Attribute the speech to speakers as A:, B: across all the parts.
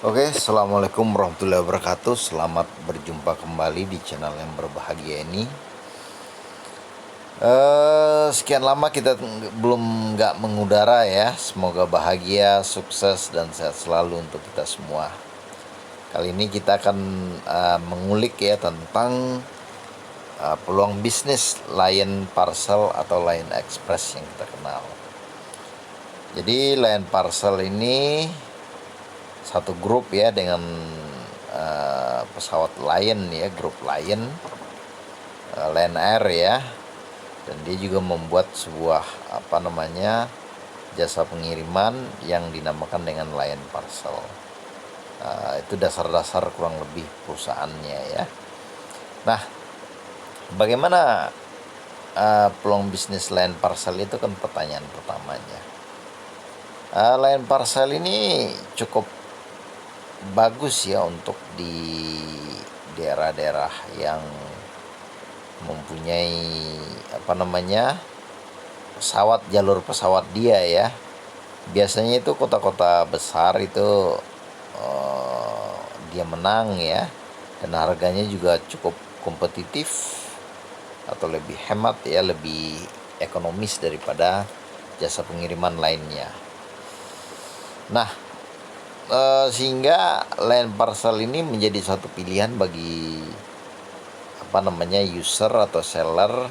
A: Oke, assalamualaikum warahmatullahi wabarakatuh. Selamat berjumpa kembali di channel yang berbahagia ini. Sekian lama kita belum nggak mengudara ya. Semoga bahagia, sukses dan sehat selalu untuk kita semua. Kali ini kita akan mengulik ya tentang peluang bisnis Lion Parcel atau Lion Express yang kita kenal. Jadi Lion Parcel ini satu grup ya dengan pesawat Lion ya, grup Lion, Lion Air ya, dan dia juga membuat sebuah jasa pengiriman yang dinamakan dengan Lion Parcel. Itu dasar-dasar kurang lebih perusahaannya ya. Nah, bagaimana peluang bisnis Lion Parcel itu kan pertanyaan pertamanya. Lion Parcel ini cukup bagus ya untuk di daerah-daerah yang mempunyai jalur pesawat dia ya. Biasanya itu kota-kota besar itu dia menang ya, dan harganya juga cukup kompetitif atau lebih hemat ya, lebih ekonomis daripada jasa pengiriman lainnya. Nah, sehingga Lion Parcel ini menjadi satu pilihan bagi user atau seller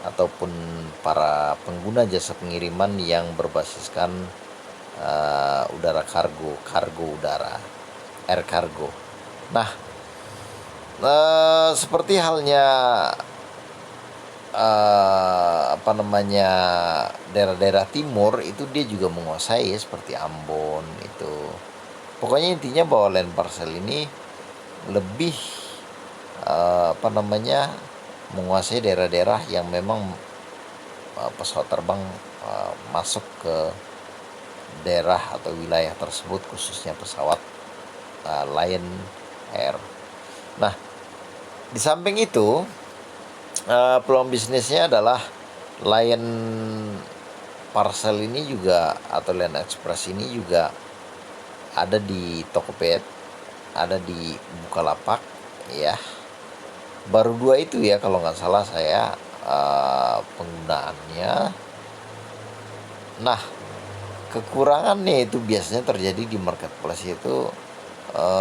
A: ataupun para pengguna jasa pengiriman yang berbasiskan udara kargo udara, air kargo. Nah, seperti halnya daerah-daerah timur itu dia juga menguasai ya, seperti Ambon itu. Pokoknya intinya bahwa Lion Parcel ini lebih menguasai daerah-daerah yang memang pesawat terbang masuk ke daerah atau wilayah tersebut, khususnya pesawat Lion Air. Nah, di samping itu peluang bisnisnya adalah Lion Parcel ini juga atau Lion Express ini juga ada di Tokopedia, ada di Bukalapak ya. Baru dua itu ya kalau nggak salah saya penggunaannya. Nah, kekurangannya itu biasanya terjadi di marketplace itu,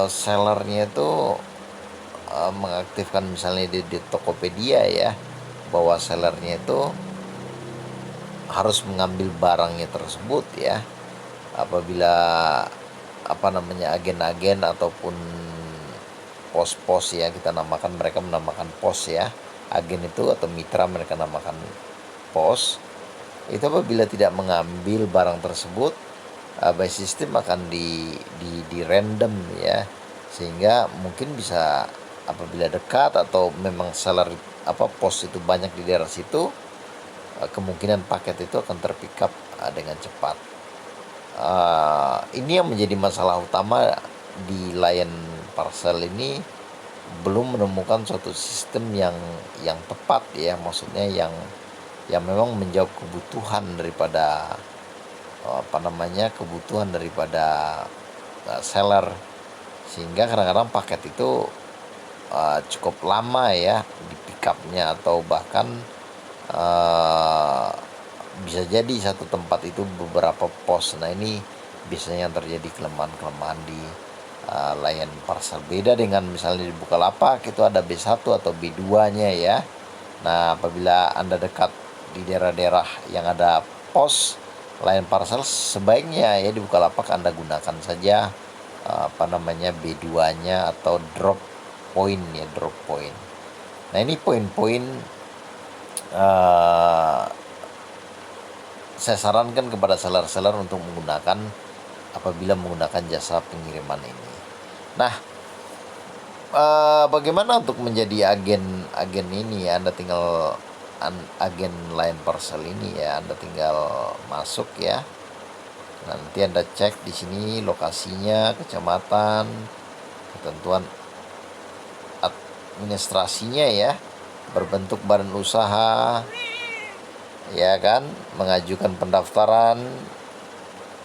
A: sellernya itu mengaktifkan misalnya di Tokopedia ya, bahwa sellernya itu harus mengambil barangnya tersebut ya. Apabila agen-agen ataupun pos-pos ya, mereka menamakan pos ya, agen itu atau mitra mereka namakan pos, itu apabila tidak mengambil barang tersebut, by system akan di random ya, sehingga mungkin bisa apabila dekat atau memang seller pos itu banyak di daerah situ, kemungkinan paket itu akan terpick up dengan cepat. Ini yang menjadi masalah utama di Lion Parcel ini, belum menemukan suatu sistem yang tepat ya, maksudnya yang memang menjawab kebutuhan daripada seller, sehingga kadang-kadang paket itu cukup lama ya di pick up-nya, atau bahkan bisa jadi satu tempat itu beberapa pos. Nah, ini biasanya yang terjadi kelemahan-kelemahan di Lion Parcel. Beda dengan misalnya di Bukalapak itu ada B1 atau B2-nya ya. Nah, apabila Anda dekat di daerah-daerah yang ada pos Lion Parcel, sebaiknya ya di Bukalapak Anda gunakan saja B2-nya atau drop point ya, drop point. Nah, ini poin-poin saya sarankan kepada seller-seller untuk menggunakan apabila menggunakan jasa pengiriman ini. Nah, bagaimana untuk menjadi agen ini ya? Anda tinggal agen Lion Parcel ini ya, Anda tinggal masuk ya. Nanti Anda cek di sini lokasinya, kecamatan, ketentuan administrasinya ya, berbentuk badan usaha ya kan, mengajukan pendaftaran,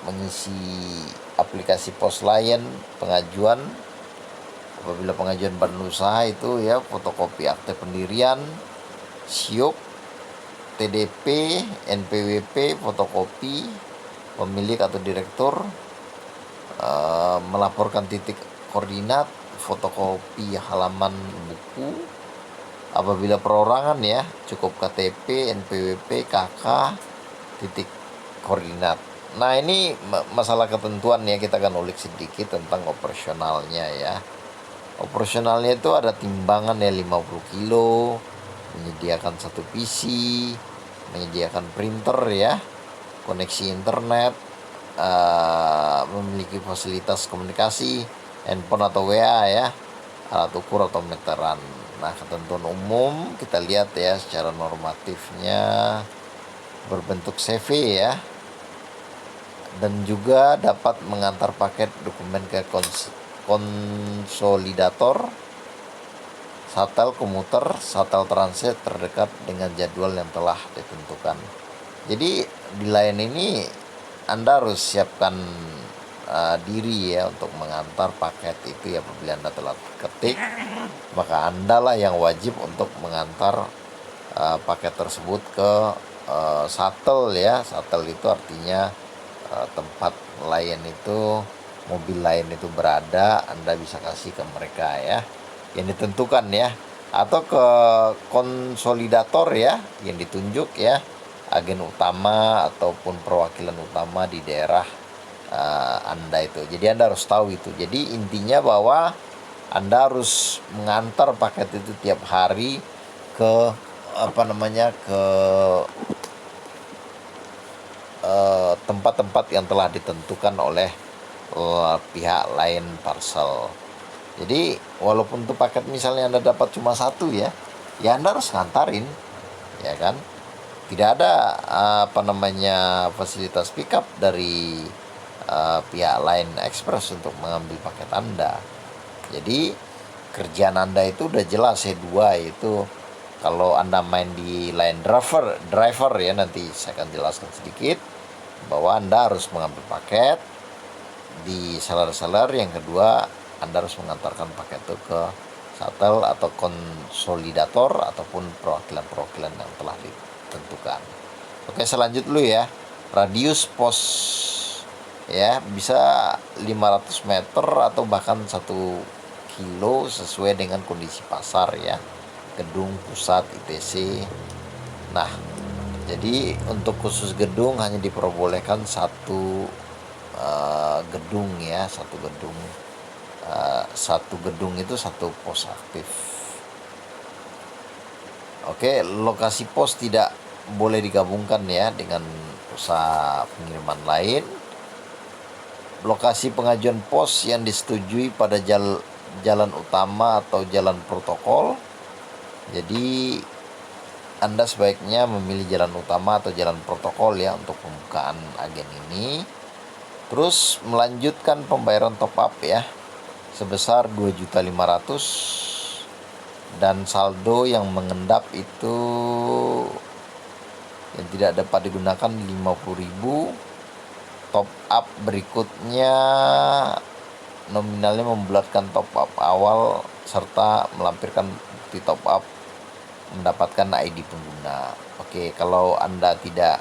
A: mengisi aplikasi Pos Layan pengajuan. Apabila pengajuan badan usaha itu ya fotokopi akte pendirian, SIUP, TDP, NPWP, fotokopi pemilik atau direktur, melaporkan titik koordinat, fotokopi halaman buku. Apabila perorangan ya cukup KTP, NPWP, KK, titik koordinat. Nah ini masalah ketentuan ya, kita akan ulik sedikit tentang operasionalnya ya. Operasionalnya itu ada timbangan ya 50 kilo, menyediakan satu PC, menyediakan printer ya, koneksi internet, memiliki fasilitas komunikasi, handphone atau WA ya, alat ukur atau meteran. Nah ketentuan umum kita lihat ya secara normatifnya berbentuk CV ya, dan juga dapat mengantar paket dokumen ke konsolidator, shuttle komuter, shuttle transit terdekat dengan jadwal yang telah ditentukan. Jadi di Layan ini Anda harus siapkan diri ya untuk mengantar paket itu ya. Apabila Anda telah ketik, maka Anda lah yang wajib untuk mengantar paket tersebut ke shuttle ya. Shuttle itu artinya tempat Layan itu, mobil Layan itu berada, Anda bisa kasih ke mereka ya, yang ditentukan ya, atau ke konsolidator ya, yang ditunjuk ya, agen utama ataupun perwakilan utama di daerah Anda itu. Jadi Anda harus tahu itu. Jadi intinya bahwa Anda harus mengantar paket itu tiap hari ke ke tempat-tempat yang telah ditentukan oleh pihak Layan Parcel. Jadi walaupun itu paket misalnya Anda dapat cuma satu ya Anda harus ngantarin ya kan. Tidak ada fasilitas pickup dari pihak Line Express untuk mengambil paket Anda. Jadi kerjaan Anda itu udah jelas ya, dua, itu kalau Anda main di Line driver ya, nanti saya akan jelaskan sedikit bahwa Anda harus mengambil paket di seller-seller. Yang kedua, Anda harus mengantarkan paket itu ke shuttle atau konsolidator ataupun perwakilan-perwakilan yang telah ditentukan. Oke, selanjut dulu ya. Radius pos ya bisa 500 meter atau bahkan 1 kilo sesuai dengan kondisi pasar ya, gedung, pusat, ITC. Nah, jadi untuk khusus gedung hanya diperbolehkan satu gedung ya, satu gedung. Satu gedung itu satu pos aktif. Oke, lokasi pos tidak boleh digabungkan ya dengan usaha pengiriman lain. Lokasi pengajuan pos yang disetujui pada jalan utama atau jalan protokol. Jadi Anda sebaiknya memilih jalan utama atau jalan protokol ya untuk pembukaan agen ini. Terus melanjutkan pembayaran top up ya sebesar 2.500.000 dan saldo yang mengendap itu yang tidak dapat digunakan 50.000. Top up berikutnya nominalnya membulatkan top up awal serta melampirkan bukti top up mendapatkan ID pengguna. Oke, kalau Anda tidak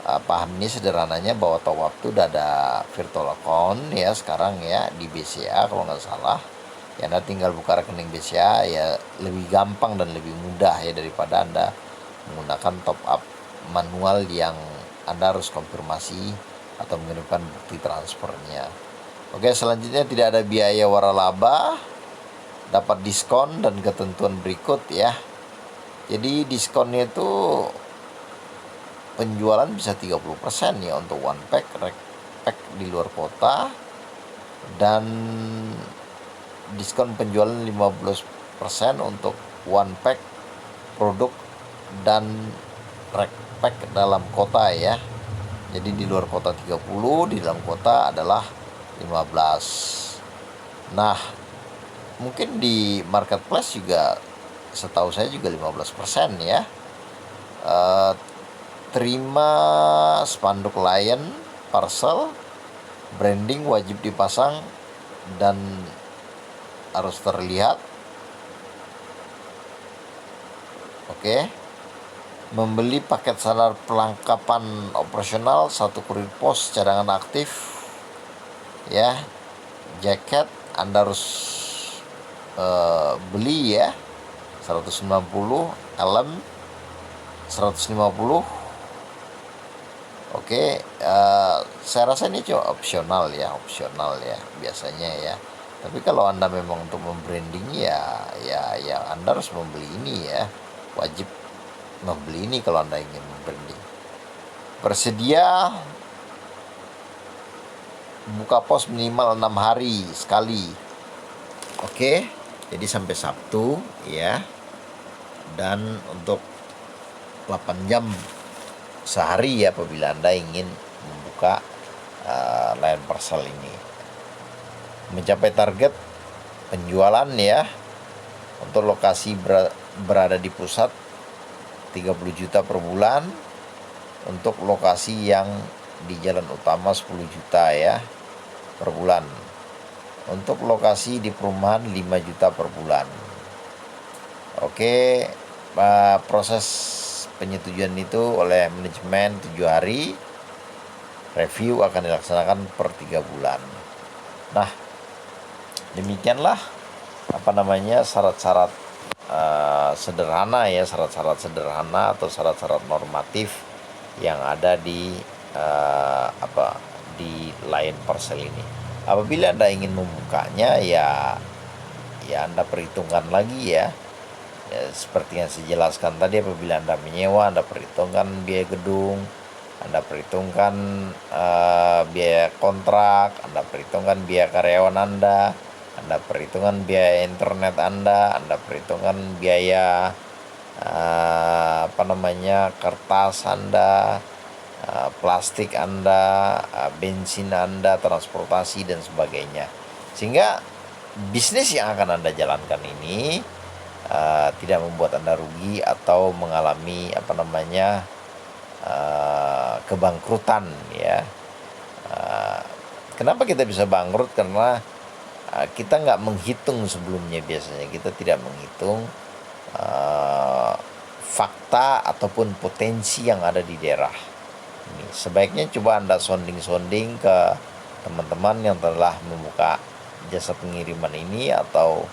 A: paham ini, sederhananya bahwa top up itu udah ada virtual account ya sekarang ya di BCA kalau nggak salah ya. Anda tinggal buka rekening BCA ya, lebih gampang dan lebih mudah ya daripada Anda menggunakan top up manual yang Anda harus konfirmasi atau mengirimkan bukti transfernya. Oke, selanjutnya tidak ada biaya waralaba, dapat diskon dan ketentuan berikut ya. Jadi diskonnya itu penjualan bisa 30% ya untuk one pack, pack di luar kota, dan diskon penjualan 15% untuk one pack produk dan pack dalam kota ya. Jadi di luar kota 30, di dalam kota adalah 15. Nah, mungkin di marketplace juga setahu saya juga 15% ya. Terima spanduk Layan Parcel Branding wajib dipasang dan harus terlihat. Oke. Membeli paket standar perlengkapan operasional, 1 kurir pos cadangan aktif ya. Jaket Anda harus beli ya, 190, helm 150. Oke, saya rasa ini cuma opsional ya biasanya ya. Tapi kalau Anda memang untuk membranding ya Anda harus membeli ini ya. Wajib membeli ini kalau Anda ingin membranding. Bersedia buka pos minimal 6 hari sekali. Oke, jadi sampai Sabtu ya. Dan untuk 8 jam sehari ya apabila Anda ingin membuka layanan parcel ini. Mencapai target penjualan ya, untuk lokasi berada di pusat 30 juta per bulan, untuk lokasi yang di jalan utama 10 juta ya per bulan, untuk lokasi di perumahan 5 juta per bulan. Oke, proses penyetujuan itu oleh manajemen 7 hari, review akan dilaksanakan per 3 bulan. Nah, demikianlah syarat-syarat sederhana ya, syarat-syarat sederhana atau syarat-syarat normatif yang ada di di layanan parcel ini. Apabila Anda ingin membukanya ya Anda perhitungkan lagi ya. Seperti yang saya jelaskan tadi, apabila Anda menyewa, Anda perhitungkan biaya gedung, Anda perhitungkan biaya kontrak, Anda perhitungkan biaya karyawan Anda perhitungkan biaya internet Anda perhitungkan biaya kertas Anda, plastik Anda, bensin Anda, transportasi dan sebagainya. Sehingga bisnis yang akan Anda jalankan ini tidak membuat Anda rugi atau mengalami kebangkrutan ya. Kenapa kita bisa bangkrut? Karena kita nggak menghitung sebelumnya. Biasanya kita tidak menghitung fakta ataupun potensi yang ada di daerah ini. Sebaiknya coba Anda sonding-sonding ke teman-teman yang telah membuka jasa pengiriman ini, atau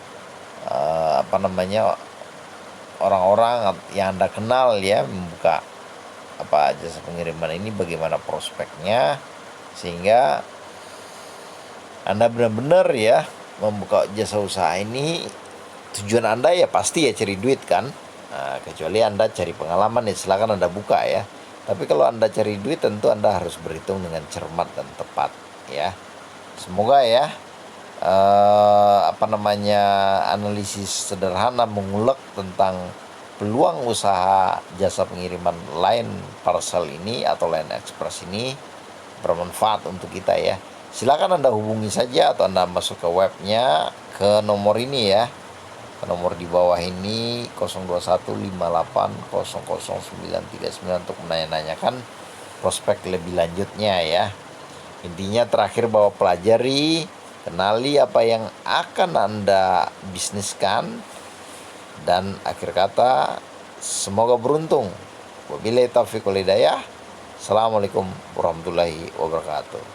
A: orang-orang yang Anda kenal ya membuka jasa pengiriman ini, bagaimana prospeknya, sehingga Anda benar-benar ya membuka jasa usaha ini. Tujuan Anda ya pasti ya cari duit kan, kecuali Anda cari pengalaman ya silakan Anda buka ya. Tapi kalau Anda cari duit tentu Anda harus berhitung dengan cermat dan tepat ya. Semoga ya analisis sederhana mengulek tentang peluang usaha jasa pengiriman line parcel ini atau line express ini bermanfaat untuk kita ya. Silakan Anda hubungi saja atau Anda masuk ke webnya ke nomor ini ya, ke nomor di bawah ini 0215800939 untuk menanyakan prospek lebih lanjutnya ya. Intinya terakhir bahwa pelajari, kenali apa yang akan Anda bisniskan, dan akhir kata semoga beruntung. Wabillahi taufiq wal hidayah. Assalamualaikum warahmatullahi wabarakatuh.